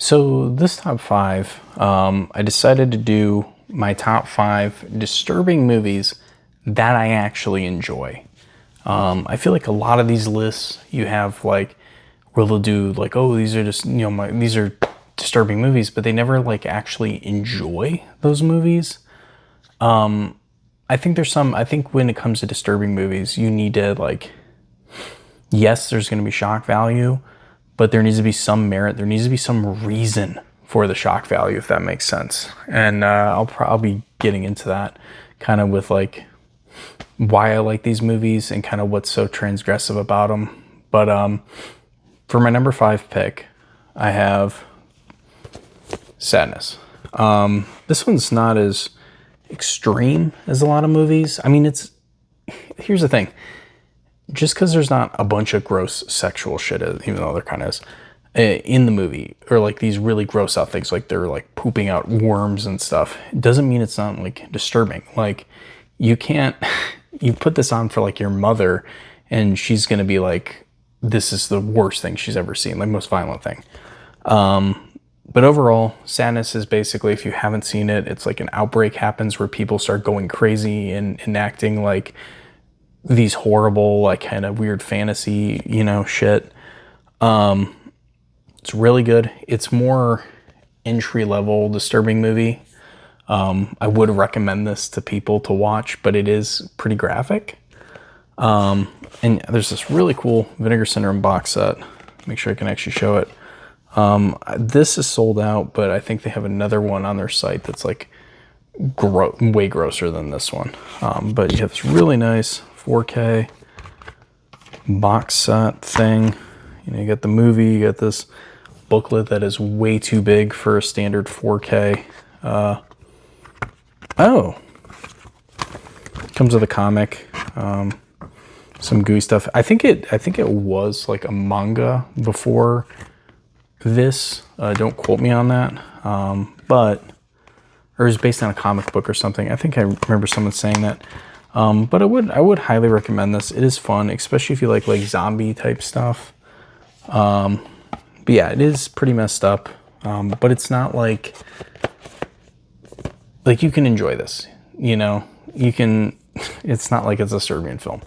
So this top five, I decided to do my top five disturbing movies that I actually enjoy. I feel like a lot of these lists you have like where they'll do like, oh, these are just these are disturbing movies, but they never like actually enjoy those movies. I think there's some. I think when it comes to disturbing movies, you need to like, yes, there's going to be shock value, but there needs to be some merit. There needs to be some reason for the shock value, if that makes sense. And I'll probably be getting into that kind of with like why I like these movies and kind of what's so transgressive about them. But for my number five pick, I have Sadness. This one's not as extreme as a lot of movies. I mean, here's the thing. Just because there's not a bunch of gross sexual shit, even though there kind of is, in the movie, or like these really gross out things, like they're like pooping out worms and stuff, it doesn't mean it's not like disturbing. Like you can't, you put this on for like your mother and she's going to be like, this is the worst thing she's ever seen, like most violent thing. But overall, Sadness is basically, if you haven't seen it, it's like an outbreak happens where people start going crazy and acting like these horrible, like kind of weird fantasy, shit. It's really good. It's more entry level disturbing movie. I would recommend this to people to watch, but it is pretty graphic. And there's this really cool Vinegar Syndrome box set. Make sure I can actually show it. This is sold out, but I think they have another one on their site that's like way grosser than this one. But you have this really nice 4K box set thing. You got the movie, you got this booklet that is way too big for a standard 4K. Comes with a comic, some gooey stuff. I think it was like a manga before this. Don't quote me on that. Or it was based on a comic book or something. I think I remember someone saying that. But I would highly recommend this. It is fun, especially if you like zombie type stuff. But yeah, it is pretty messed up. But it's not like you can enjoy this, you can, it's not like it's a Serbian film.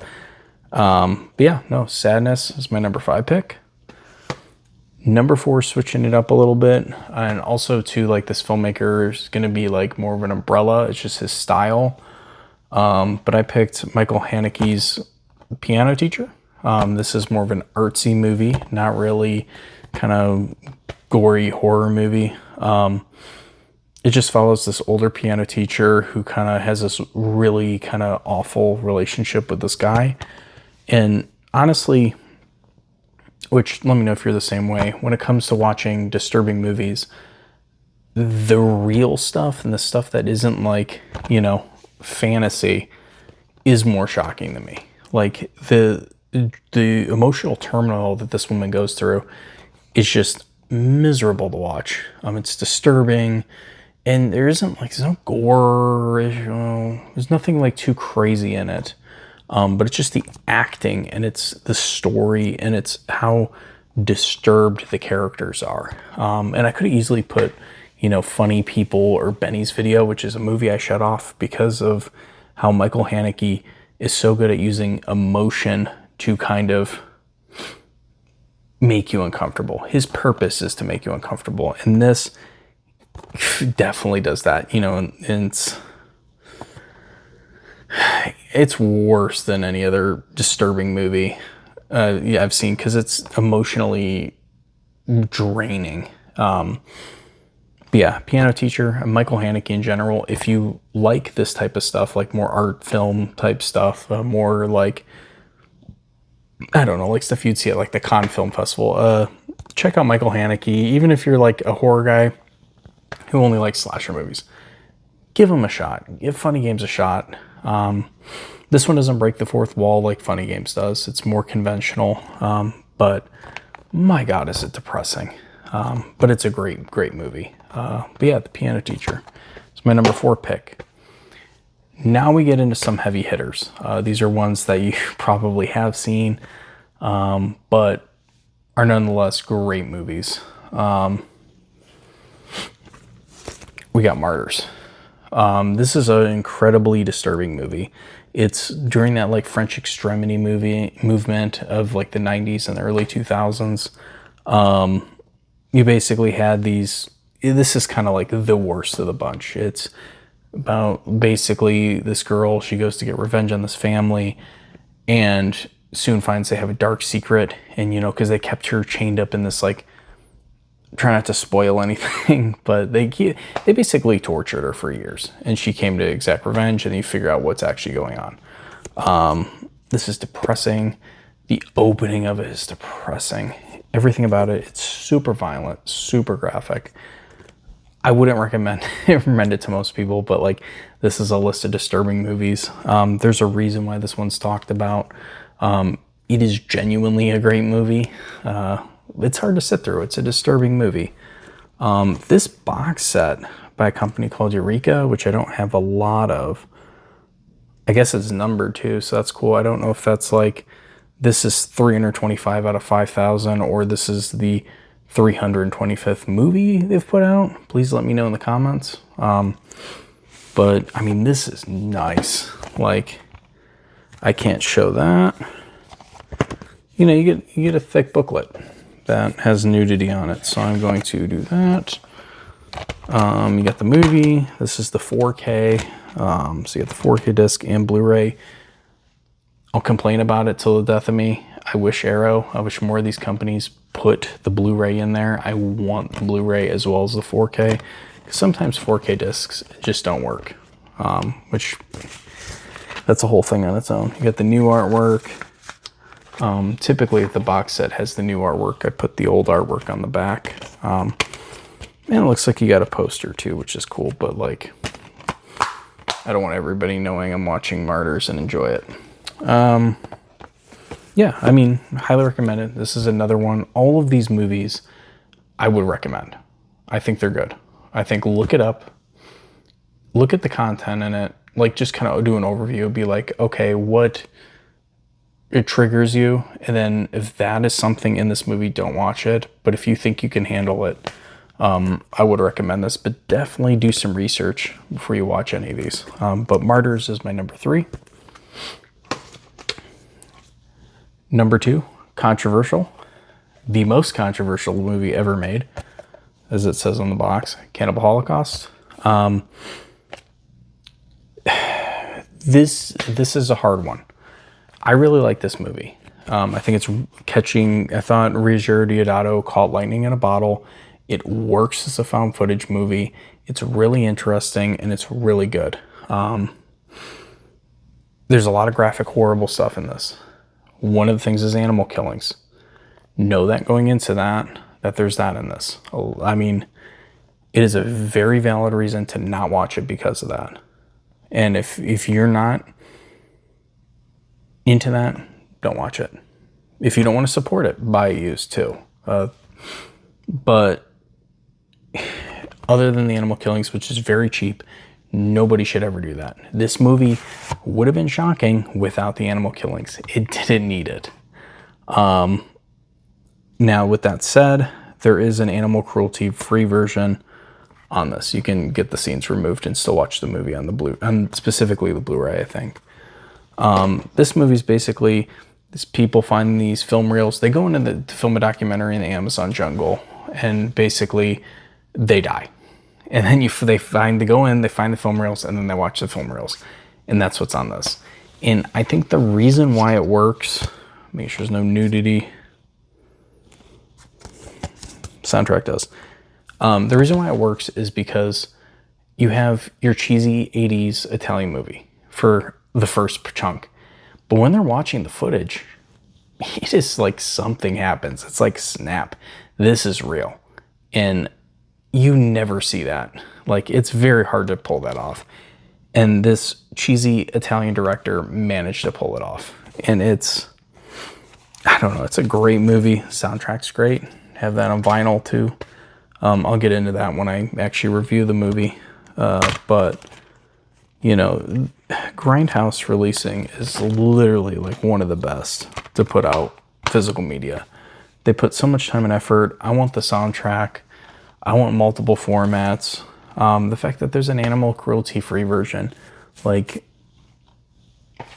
But yeah, no, Sadness is my number five pick. Number four, switching it up a little bit. And also too, like this filmmaker is going to be like more of an umbrella. It's just his style. But I picked Michael Haneke's Piano Teacher. This is more of an artsy movie, not really kind of gory horror movie. It just follows this older piano teacher who kind of has this really kind of awful relationship with this guy. And honestly, which let me know if you're the same way, when it comes to watching disturbing movies, the real stuff and the stuff that isn't like, fantasy is more shocking to me. Like the emotional turmoil that this woman goes through is just miserable to watch. It's disturbing, and there's no gore, there's nothing like too crazy in it. But it's just the acting, and it's the story, and it's how disturbed the characters are. And I could have easily put, Funny People or Benny's Video, which is a movie I shut off because of how Michael Haneke is so good at using emotion to kind of make you uncomfortable. His purpose is to make you uncomfortable. And this definitely does that, and it's worse than any other disturbing movie I've seen, because it's emotionally draining. But yeah, Piano Teacher, Michael Haneke in general, if you like this type of stuff, like more art film type stuff, more like, I don't know, like stuff you'd see at like the Cannes Film Festival, check out Michael Haneke. Even if you're like a horror guy who only likes slasher movies, give him a shot. Give Funny Games a shot. This one doesn't break the fourth wall like Funny Games does. It's more conventional, but my God, is it depressing. But it's a great, great movie. But yeah, The Piano Teacher is my number four pick. Now we get into some heavy hitters. These are ones that you probably have seen, but are nonetheless great movies. we got Martyrs. This is an incredibly disturbing movie. It's during that like French extremity movement of like the 90s and the early 2000s. You basically had these, this is kind of like the worst of the bunch. It's about basically this girl, she goes to get revenge on this family and soon finds they have a dark secret. And, you know, because they kept her chained up in this, like, try not to spoil anything, but they basically tortured her for years. And she came to exact revenge, and you figure out what's actually going on. This is depressing. The opening of it is depressing. Everything about it, it's super violent, super graphic. I wouldn't recommend it to most people, but like this is a list of disturbing movies. There's a reason why this one's talked about. It is genuinely a great movie. It's hard to sit through. It's a disturbing movie. This box set by a company called Eureka, which I don't have a lot of. I guess it's numbered too, so that's cool. I don't know if that's like, this is 325 out of 5,000, or this is the 325th movie they've put out. Please let me know in the comments. But I mean, this is nice. Like, I can't show that. You know, you get a thick booklet that has nudity on it, so I'm going to do that. You got the movie. This is the 4K. So you got the 4K disc and Blu-ray. I'll complain about it till the death of me. I wish more of these companies put the Blu-ray in there. I want the Blu-ray as well as the 4K. Sometimes 4K discs just don't work, which that's a whole thing on its own. You got the new artwork. Typically, if the box set has the new artwork, I put the old artwork on the back. And it looks like you got a poster too, which is cool, but like, I don't want everybody knowing I'm watching Martyrs and enjoy it. Yeah, I mean, highly recommend it. This is another one. All of these movies I would recommend. I think they're good. I think look it up. Look at the content in it. Like, just kind of do an overview. Be like, okay, what it triggers you, and then if that is something in this movie, don't watch it. But if you think you can handle it, I would recommend this. But definitely do some research before you watch any of these. But Martyrs is my number 3. Number 2, controversial. The most controversial movie ever made, as it says on the box, Cannibal Holocaust. This is a hard one. I really like this movie. I think it's I thought Roger Deodato caught lightning in a bottle. It works as a found footage movie. It's really interesting and it's really good. There's a lot of graphic, horrible stuff in this. One of the things is animal killings. Know that going into that there's that in this. I mean, it is a very valid reason to not watch it because of that. And if you're not into that, don't watch it. If you don't want to support it, buy it used too. But other than the animal killings, which is very cheap, nobody should ever do that. This movie would have been shocking without the animal killings. It didn't need it. Now, with that said, there is an animal cruelty free version on this. You can get the scenes removed and still watch the movie on specifically the Blu-ray, I think. This movie is basically these people find these film reels. They go into to film a documentary in the Amazon jungle, and basically they die. And then they find the film reels, and then they watch the film reels. And that's what's on this. And I think the reason why it works, make sure there's no nudity. Soundtrack does. The reason why it works is because you have your cheesy 80s Italian movie for the first chunk. But when they're watching the footage, it is like something happens. It's like, snap, this is real. And you never see that. Like, it's very hard to pull that off. And this cheesy Italian director managed to pull it off. And it's, I don't know, it's a great movie. Soundtrack's great. Have that on vinyl too. I'll get into that when I actually review the movie. But, you know, Grindhouse releasing is literally like one of the best to put out physical media. They put so much time and effort. I want the soundtrack. I want multiple formats. The fact that there's an animal cruelty-free version, like,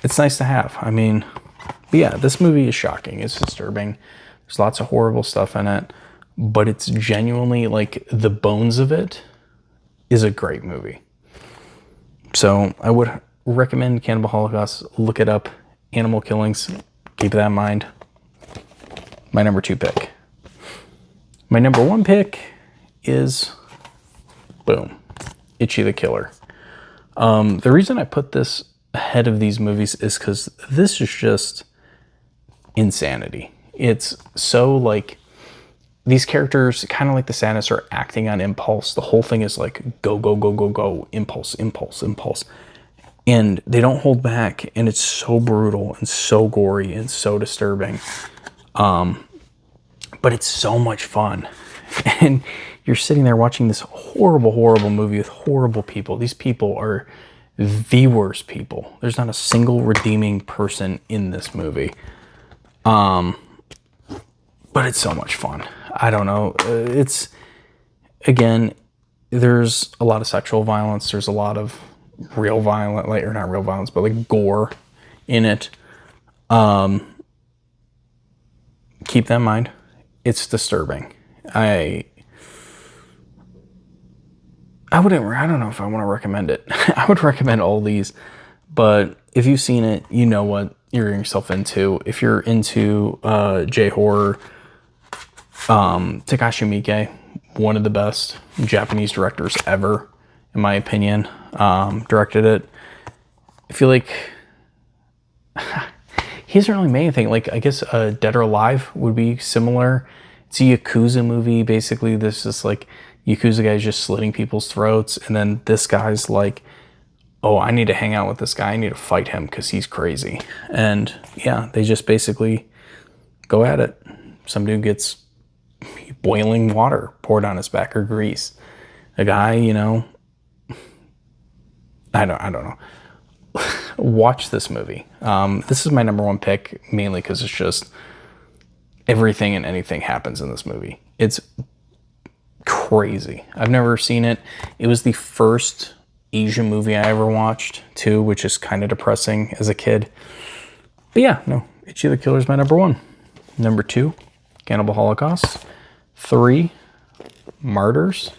it's nice to have. I mean, but yeah, this movie is shocking. It's disturbing. There's lots of horrible stuff in it, but it's genuinely, like, the bones of it is a great movie. So I would recommend Cannibal Holocaust. Look it up. Animal killings. Keep that in mind. My number 2 pick. My number 1 pick is, boom, Itchy the Killer. The reason I put this ahead of these movies is because this is just insanity. It's so, like, these characters, kind of like the Sadness, are acting on impulse. The whole thing is like go, go, go, go, go, impulse, impulse, impulse. And they don't hold back. And it's so brutal and so gory and so disturbing. But it's so much fun. And you're sitting there watching this horrible, horrible movie with horrible people. These people are the worst people. There's not a single redeeming person in this movie. But it's so much fun. I don't know. It's, again, there's a lot of sexual violence. There's a lot of real violence, like, or not real violence, but like gore in it. Keep that in mind. It's disturbing. I don't know if I want to recommend it. I would recommend all these, but if you've seen it, you know what you're getting yourself into. If you're into J-horror, Takashi Miike, one of the best Japanese directors ever, in my opinion, directed it. I feel like he hasn't really made anything. Like, I guess Dead or Alive would be similar. It's a Yakuza movie. Basically, this is like Yakuza guys just slitting people's throats, and then this guy's like, oh, I need to hang out with this guy. I need to fight him because he's crazy. And yeah, they just basically go at it. Some dude gets boiling water poured on his back, or grease. A guy, you know, I don't know. Watch this movie. This is my number 1 pick, mainly because it's just everything and anything happens in this movie. It's crazy. I've never seen it. It was the first Asian movie I ever watched too, which is kind of depressing as a kid. But yeah, no, Itchy the Killer is my number 1. Number 2, Cannibal Holocaust. 3, Martyrs.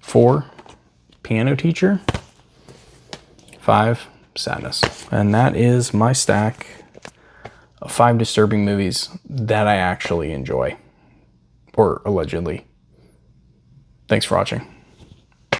4, Piano Teacher. 5, Sadness. And that is my stack of 5 disturbing movies that I actually enjoy. Or allegedly. Thanks for watching.